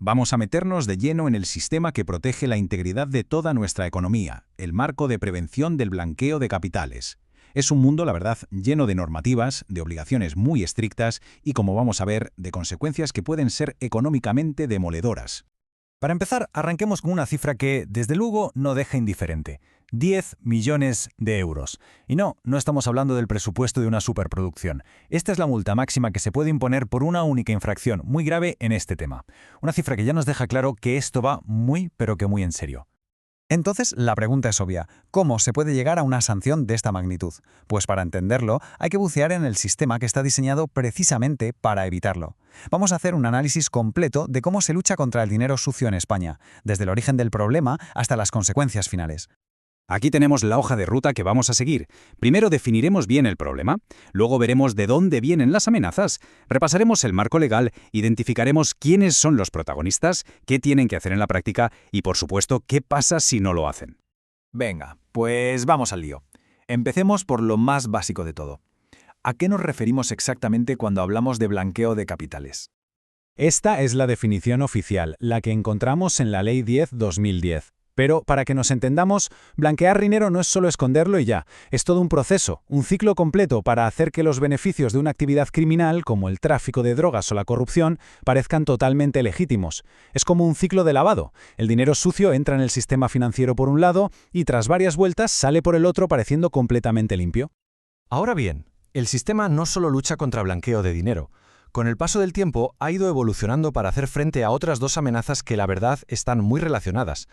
Vamos a meternos de lleno en el sistema que protege la integridad de toda nuestra economía, el marco de prevención del blanqueo de capitales. Es un mundo, la verdad, lleno de normativas, de obligaciones muy estrictas y, como vamos a ver, de consecuencias que pueden ser económicamente demoledoras. Para empezar, arranquemos con una cifra que, desde luego, no deja indiferente. 10 millones de euros. Y no estamos hablando del presupuesto de una superproducción. Esta es la multa máxima que se puede imponer por una única infracción muy grave en este tema. Una cifra que ya nos deja claro que esto va muy, pero que muy en serio. Entonces, la pregunta es obvia. ¿Cómo se puede llegar a una sanción de esta magnitud? Pues para entenderlo, hay que bucear en el sistema que está diseñado precisamente para evitarlo. Vamos a hacer un análisis completo de cómo se lucha contra el dinero sucio en España, desde el origen del problema hasta las consecuencias finales. Aquí tenemos la hoja de ruta que vamos a seguir. Primero definiremos bien el problema, luego veremos de dónde vienen las amenazas, repasaremos el marco legal, identificaremos quiénes son los protagonistas, qué tienen que hacer en la práctica y, por supuesto, qué pasa si no lo hacen. Venga, pues vamos al lío. Empecemos por lo más básico de todo. ¿A qué nos referimos exactamente cuando hablamos de blanqueo de capitales? Esta es la definición oficial, la que encontramos en la Ley 10/2010. Pero, para que nos entendamos, blanquear dinero no es solo esconderlo y ya. Es todo un proceso, un ciclo completo para hacer que los beneficios de una actividad criminal, como el tráfico de drogas o la corrupción, parezcan totalmente legítimos. Es como un ciclo de lavado. El dinero sucio entra en el sistema financiero por un lado y, tras varias vueltas, sale por el otro pareciendo completamente limpio. Ahora bien, el sistema no solo lucha contra blanqueo de dinero. Con el paso del tiempo ha ido evolucionando para hacer frente a otras dos amenazas que la verdad están muy relacionadas.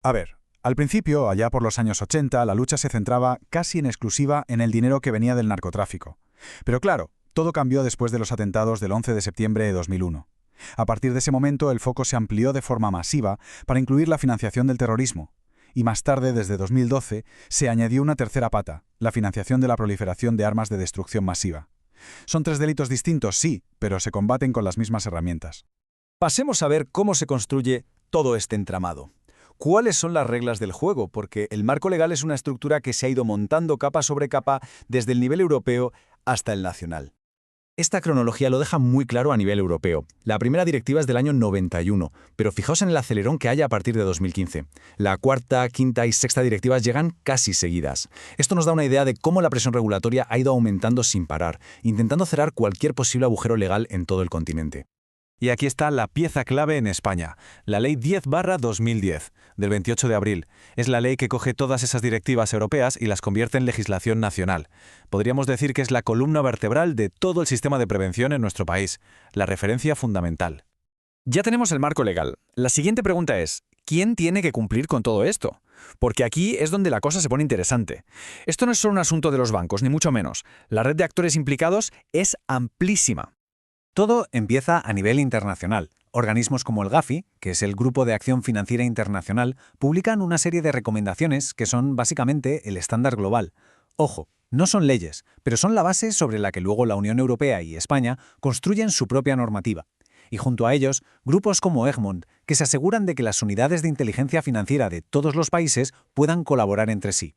A ver, al principio, allá por los años 80, la lucha se centraba casi en exclusiva en el dinero que venía del narcotráfico. Pero claro, todo cambió después de los atentados del 11 de septiembre de 2001. A partir de ese momento, el foco se amplió de forma masiva para incluir la financiación del terrorismo. Y más tarde, desde 2012, se añadió una tercera pata, la financiación de la proliferación de armas de destrucción masiva. Son tres delitos distintos, sí, pero se combaten con las mismas herramientas. Pasemos a ver cómo se construye todo este entramado. ¿Cuáles son las reglas del juego? Porque el marco legal es una estructura que se ha ido montando capa sobre capa desde el nivel europeo hasta el nacional. Esta cronología lo deja muy claro a nivel europeo. La primera directiva es del año 91, pero fijaos en el acelerón que hay a partir de 2015. La cuarta, quinta y sexta directivas llegan casi seguidas. Esto nos da una idea de cómo la presión regulatoria ha ido aumentando sin parar, intentando cerrar cualquier posible agujero legal en todo el continente. Y aquí está la pieza clave en España, la Ley 10/2010, del 28 de abril. Es la ley que coge todas esas directivas europeas y las convierte en legislación nacional. Podríamos decir que es la columna vertebral de todo el sistema de prevención en nuestro país, la referencia fundamental. Ya tenemos el marco legal. La siguiente pregunta es, ¿quién tiene que cumplir con todo esto? Porque aquí es donde la cosa se pone interesante. Esto no es solo un asunto de los bancos, ni mucho menos. La red de actores implicados es amplísima. Todo empieza a nivel internacional. Organismos como el Gafi, que es el Grupo de Acción Financiera Internacional, publican una serie de recomendaciones que son básicamente el estándar global. Ojo, no son leyes, pero son la base sobre la que luego la Unión Europea y España construyen su propia normativa. Y junto a ellos, grupos como Egmont, que se aseguran de que las unidades de inteligencia financiera de todos los países puedan colaborar entre sí.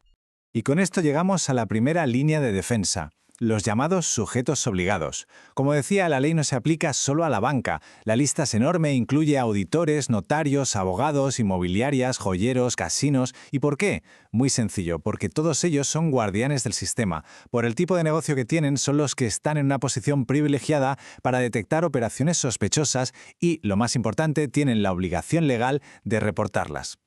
Y con esto llegamos a la primera línea de defensa, los llamados sujetos obligados. Como decía, la ley no se aplica solo a la banca. La lista es enorme e incluye auditores, notarios, abogados, inmobiliarias, joyeros, casinos. ¿Y por qué? Muy sencillo, porque todos ellos son guardianes del sistema. Por el tipo de negocio que tienen, son los que están en una posición privilegiada para detectar operaciones sospechosas y, lo más importante, tienen la obligación legal de reportarlas.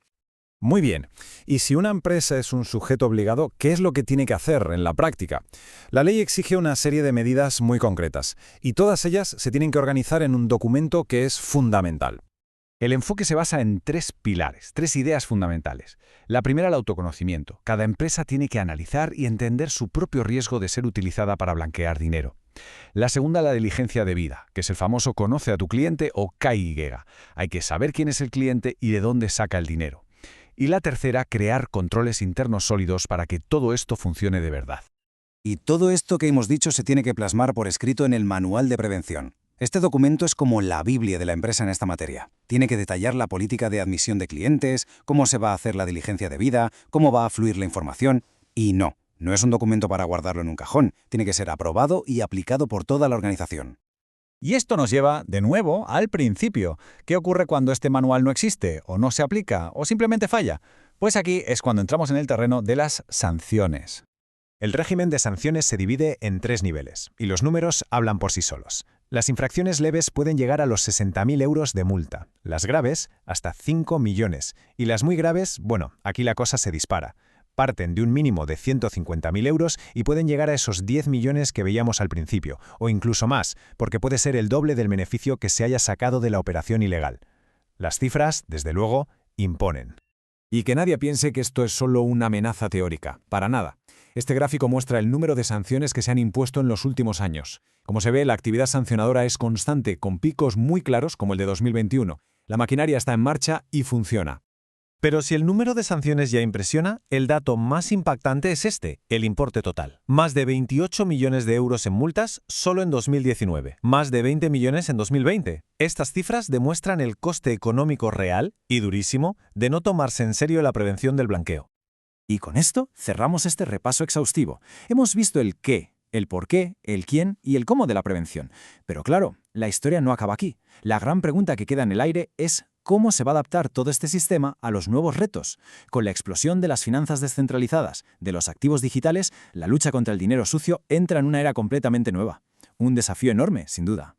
Muy bien. Y si una empresa es un sujeto obligado, ¿qué es lo que tiene que hacer en la práctica? La ley exige una serie de medidas muy concretas, y todas ellas se tienen que organizar en un documento que es fundamental. El enfoque se basa en tres pilares, tres ideas fundamentales. La primera, el autoconocimiento. Cada empresa tiene que analizar y entender su propio riesgo de ser utilizada para blanquear dinero. La segunda, la diligencia debida, que es el famoso conoce a tu cliente o CAIGEGA. Hay que saber quién es el cliente y de dónde saca el dinero. Y la tercera, crear controles internos sólidos para que todo esto funcione de verdad. Y todo esto que hemos dicho se tiene que plasmar por escrito en el Manual de Prevención. Este documento es como la Biblia de la empresa en esta materia. Tiene que detallar la política de admisión de clientes, cómo se va a hacer la diligencia debida, cómo va a fluir la información. Y no es un documento para guardarlo en un cajón. Tiene que ser aprobado y aplicado por toda la organización. Y esto nos lleva, de nuevo, al principio. ¿Qué ocurre cuando este manual no existe, o no se aplica, o simplemente falla? Pues aquí es cuando entramos en el terreno de las sanciones. El régimen de sanciones se divide en 3 niveles, y los números hablan por sí solos. Las infracciones leves pueden llegar a los 60.000 euros de multa, las graves hasta 5 millones, y las muy graves, bueno, aquí la cosa se dispara. Parten de un mínimo de 150.000 euros y pueden llegar a esos 10 millones que veíamos al principio, o incluso más, porque puede ser el doble del beneficio que se haya sacado de la operación ilegal. Las cifras, desde luego, imponen. Y que nadie piense que esto es solo una amenaza teórica, para nada. Este gráfico muestra el número de sanciones que se han impuesto en los últimos años. Como se ve, la actividad sancionadora es constante, con picos muy claros como el de 2021. La maquinaria está en marcha y funciona. Pero si el número de sanciones ya impresiona, el dato más impactante es este, el importe total. Más de 28 millones de euros en multas solo en 2019, más de 20 millones en 2020. Estas cifras demuestran el coste económico real, y durísimo, de no tomarse en serio la prevención del blanqueo. Y con esto cerramos este repaso exhaustivo. Hemos visto el qué, el por qué, el quién y el cómo de la prevención. Pero claro, la historia no acaba aquí. La gran pregunta que queda en el aire es ¿cómo se va a adaptar todo este sistema a los nuevos retos? Con la explosión de las finanzas descentralizadas, de los activos digitales, la lucha contra el dinero sucio entra en una era completamente nueva. Un desafío enorme, sin duda.